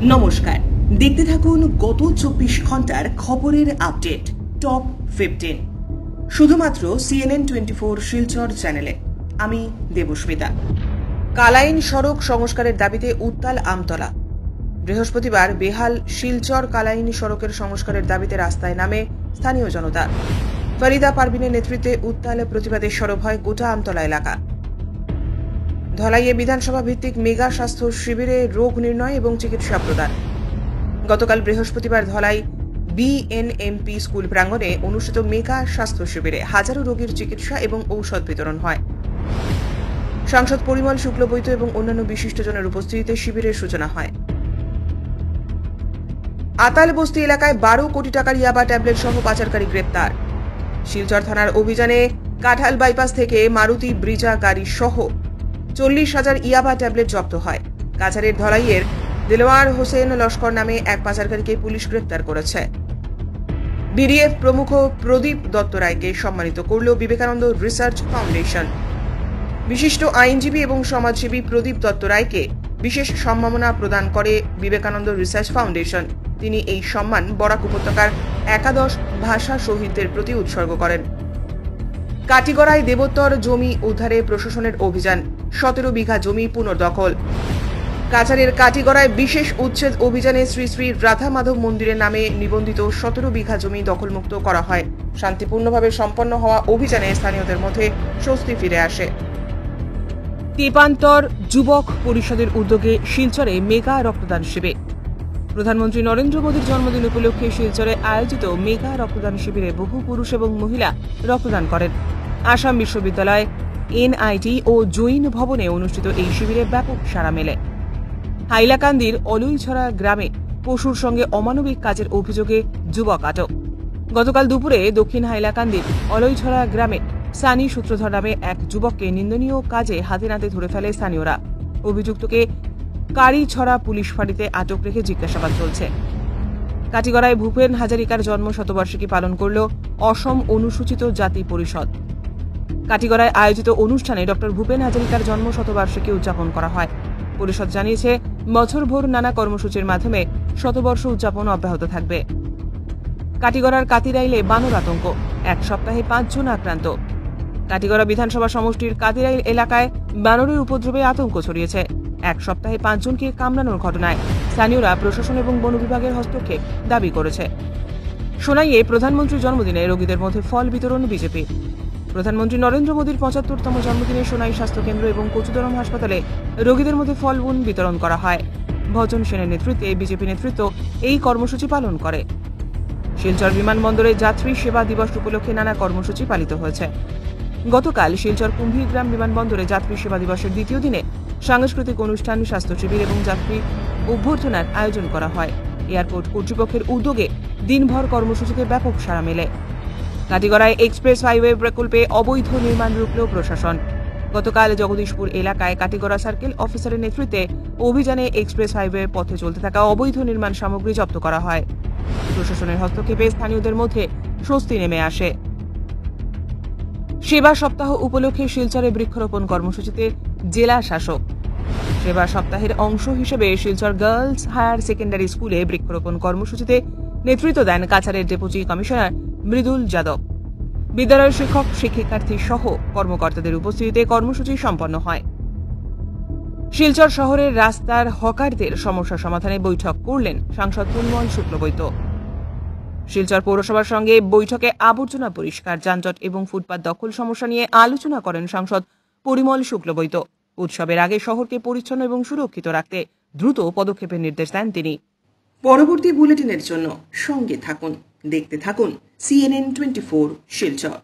নমস্কার, দেখতে থাকুন গত 24 ঘন্টার খবরের আপডেট টপ 15 শুধুমাত্র CNN24 শিলচর চ্যানেলে। আমি দেবস্মিতা। কালাইন সড়ক সংস্কারের দাবিতে উত্তাল আমতলা। বৃহস্পতিবার বেহাল শিলচর কালাইন সড়কের সংস্কারের দাবিতে রাস্তায় নামে স্থানীয় জনতা। ফরিদা পারভিনের নেতৃত্বে উত্তাল প্রতিবাদে সরব হয় গোটা আমতলা এলাকা। ধলাইয়ে বিধানসভা ভিত্তিক মেগা স্বাস্থ্য শিবিরে রোগ নির্ণয় এবং চিকিৎসা প্রদান। গতকাল বৃহস্পতিবার ধলাই বিএনএমপি স্কুল প্রাঙ্গণে অনুষ্ঠিত মেগা স্বাস্থ্য শিবিরে হাজারো রোগীর চিকিৎসা এবং ঔষধ বিতরণ হয়। সাংসদ পরিমল শুক্লবৈদ্য এবং অন্যান্য বিশিষ্টজনের উপস্থিতিতে শিবিরের সূচনা হয়। আতালবস্তি এলাকায় 12 কোটি টাকার ইয়াবা ট্যাবলেট সহ পাচারকারী গ্রেপ্তার। শিলচর থানার অভিযানে কাঁঠাল বাইপাস থেকে মারুতি ব্রিজা গাড়ি সহ 40,000 ইয়াবা ট্যাবলেট জব্দ হয়। কাছাড়ের ধলাইয়ের দিলওয়ার হোসেন লস্কর নামে এক পাচারকারীকে পুলিশ গ্রেপ্তার করেছে। বিডিএফ প্রমুখ প্রদীপ দত্ত রায়কে সম্মানিত করল বিবেকানন্দ রিসার্চ ফাউন্ডেশন। বিশিষ্ট আইনজীবী এবং সমাজসেবী প্রদীপ দত্ত রায়কে বিশেষ সম্মাননা প্রদান করে বিবেকানন্দ রিসার্চ ফাউন্ডেশন। তিনি এই সম্মান বরাক উপত্যকার 11 ভাষা শহীদদের প্রতি উৎসর্গ করেন। কাটিগড়ায় দেবোত্তর জমি উদ্ধারে প্রশাসনের অভিযান। 17 বিঘা জমি পুনর্দখল। কাছাড়ের কাটিগড়ায় বিশেষ উচ্ছেদ অভিযানে শ্রী শ্রী রাধা মাধব মন্দিরের নামে নিবন্ধিত 17 বিঘা জমি দখলমুক্ত করা হয়। শান্তিপূর্ণভাবে সম্পন্ন হওয়া অভিযানে স্থানীয়দের মধ্যে স্বস্তি ফিরে আসে। তেপান্তর যুবক পরিষদের উদ্যোগে শিলচরে মেগা রক্তদান শিবির। প্রধানমন্ত্রী নরেন্দ্র মোদীর জন্মদিন উপলক্ষে শিলচরে আয়োজিত মেগা রক্তদান শিবিরে বহু পুরুষ এবং মহিলা রক্তদান করেন। আসাম বিশ্ববিদ্যালয়, এনআইটি ও জৈন ভবনে অনুষ্ঠিত এই শিবিরে ব্যাপক সাড়া মেলে। হাইলাকান্দির অলইছড়া গ্রামে পশুর সঙ্গে অমানবিক কাজের অভিযোগে যুবক আটক। গতকাল দুপুরে দক্ষিণ হাইলাকান্দির অলইছড়া গ্রামে সানি সূত্রধর নামে এক যুবককে নিন্দনীয় কাজে হাতে নাতে ধরে ফেলে স্থানীয়রা। অভিযুক্তকে কারিছড়া পুলিশ ফাঁড়িতে আটক রেখে জিজ্ঞাসাবাদ চলছে। কাটিগড়ায় ভূপেন হাজারিকার জন্ম শতবার্ষিকী পালন করল অসম অনুসূচিত জাতি পরিষদ। কাটিগড়ায় আয়োজিত অনুষ্ঠানে ড ভূপেন হাজারিকার জন্ম শতবার্ষিকী উদযাপন করা হয়। পরিষদ জানিয়েছে, বছরভর নানা কর্মসূচির মাধ্যমে শতবর্ষ উদযাপন অব্যাহত থাকবে। কাটিগড়ার কাতিরাইলে বানর আতঙ্ক, এক সপ্তাহে 5 জন আক্রান্ত। কাটিগড়া বিধানসভা সমষ্টির কাতিরাইল এলাকায় বানরের উপদ্রবে আতঙ্ক ছড়িয়েছে। এক সপ্তাহে 5 জনকে কামড়ানোর ঘটনায় স্থানীয়রা প্রশাসন এবং বন বিভাগের হস্তক্ষেপ দাবি করেছে। সোনাইয়ে প্রধানমন্ত্রীর জন্মদিনে রোগীদের মধ্যে ফল বিতরণ বিজেপি। প্রধানমন্ত্রী নরেন্দ্র মোদীর 75তম জন্মদিনে সোনাই স্বাস্থ্যকেন্দ্র এবং কচুদরম হাসপাতালে রোগীদের মধ্যে ফল বুন বিতরণ করা হয়। ভজন সেনের নেতৃত্বে বিজেপি নেতৃত্ব এই কর্মসূচি পালন করে। শিলচর বিমানবন্দরে যাত্রী সেবা দিবস উপলক্ষে নানা কর্মসূচি পালিত হয়েছে। গতকাল শিলচর কুম্ভীরগ্রাম বিমানবন্দরে যাত্রী সেবা দিবসের দ্বিতীয় দিনে সাংস্কৃতিক অনুষ্ঠান, স্বাস্থ্য শিবির এবং যাত্রী অভ্যর্থনার আয়োজন করা হয়। এয়ারপোর্ট কর্তৃপক্ষের উদ্যোগে দিনভর কর্মসূচিতে ব্যাপক সাড়া মেলে। কাটিগড়ায় এক্সপ্রেস হাইওয়ে প্রকল্পে অবৈধ নির্মাণ রুখল প্রশাসন। গতকাল জগদীশপুর এলাকায় কাটিগড়া সার্কেল অফিসারের নেতৃত্বে অভিযানে এক্সপ্রেস হাইওয়ে পথে চলতে থাকা অবৈধ নির্মাণ সামগ্রী জব্দ করা হয়। প্রশাসনের হস্তক্ষেপে স্থানীয়দের মধ্যে স্বস্তি নেমে আসে। সেবা সপ্তাহ উপলক্ষে শিলচরে বৃক্ষরোপণ কর্মসূচিতে জেলা শাসক। সেবা সপ্তাহের অংশ হিসেবে শিলচর গার্লস হায়ার সেকেন্ডারি স্কুলে বৃক্ষরোপণ কর্মসূচিতে নেতৃত্ব দেন কাছাড়ের ডেপুটি কমিশনার মৃদুল যাদব। বিদ্যালয়ের শিক্ষক, শিক্ষিকার্থী সহ কর্মকর্তাদের উপস্থিতিতে কর্মসূচি সম্পন্ন হয়। শিলচর শহরের রাস্তার হকারদের সমস্যা সমাধানে বৈঠক করলেন সাংসদ পরিমল শুক্লবৈদ্য। শিলচর পৌরসভার সঙ্গে বৈঠকে আবর্জনা পরিষ্কার, যানজট এবং ফুটপাত দখল সমস্যা নিয়ে আলোচনা করেন সাংসদ পরিমল শুক্লবৈদ্য। উৎসবের আগে শহরকে পরিচ্ছন্ন এবং সুরক্ষিত রাখতে দ্রুত পদক্ষেপের নির্দেশ দেন তিনি। পরবর্তী বুলেটিনের জন্য সঙ্গে থাকুন, দেখতে থাকুন CNN24 শিলচর।